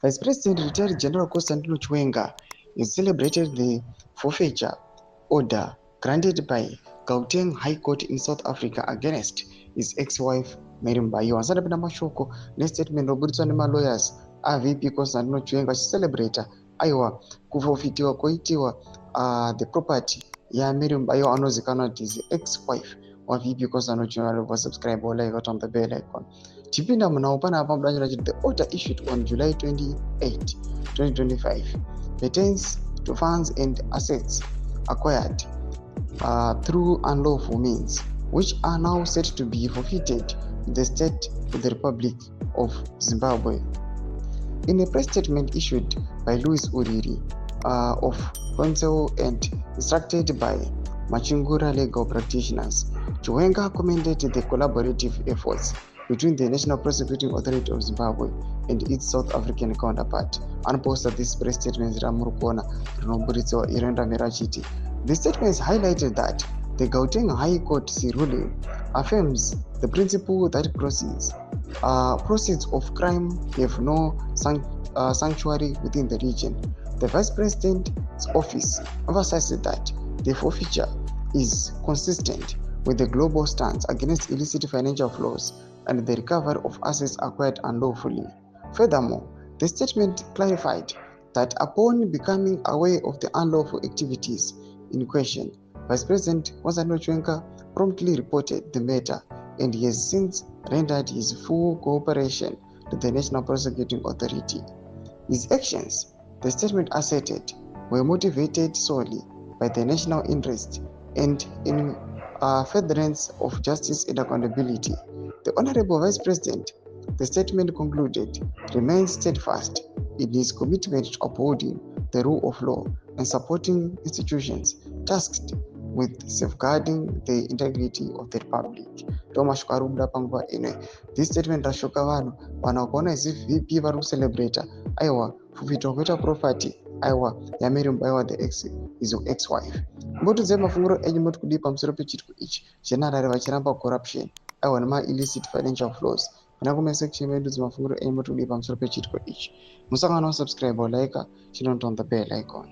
Vice President retired General Constantino Chiwenga has celebrated the forfeiture order granted by Gauteng High Court in South Africa against his ex-wife Mary Mubaiwa. Asati pina mashoko ne statement oburitswa nema lawyers VP Constantino Chiwenga celebrate aiwa kufofitiwa koitiwa the property ya Mary Mubaiwa anozikanwa kuti is ex-wife wa VP Constantino Chiwenga. Subscribe or like on the bell icon. Chipinda munao panapa mudanjira chiti the order issued on July 28, 2025 pertains to funds and assets acquired through unlawful means, which are now set to be forfeited to the state of the Republic of Zimbabwe. In a press statement issued by Louis Uriri of counsel and instructed by Machingura legal practitioners, Chiwenga commended the collaborative efforts between the National Prosecuting Authority of Zimbabwe and its South African counterpart. And posted this press statement. The statements highlighted that the Gauteng High Court's ruling affirms the principle that proceeds of crime have no sanctuary within the region. The Vice President's office emphasized that the forfeiture is consistent with the global stance against illicit financial flows and the recovery of assets acquired unlawfully. Furthermore, the statement clarified that upon becoming aware of the unlawful activities in question, Vice President Constantino Chiwenga promptly reported the matter, and he has since rendered his full cooperation to the National Prosecuting Authority. His actions, the statement asserted, were motivated solely by the national interest and in furtherance of justice and accountability. The Honorable Vice President, the statement concluded, remains steadfast in his commitment to upholding the rule of law and supporting institutions tasked with safeguarding the integrity of the Republic. This statement rashoka vanhu vakaona VP vari kucelebrata aiwa fufito kuita property aiwa yaMary Mubaiwa the ex-wife. Mbotudze mafunguro enyu moti kudii pamusoro pechitiko ichi chenarare vachiramba corruption aiwa nema illicit financial flows. Kana comment section medu mafunguro enyu moti kudii pamusoro pechitiko ichi. Musangano subscribe or like, turn on the bell icon.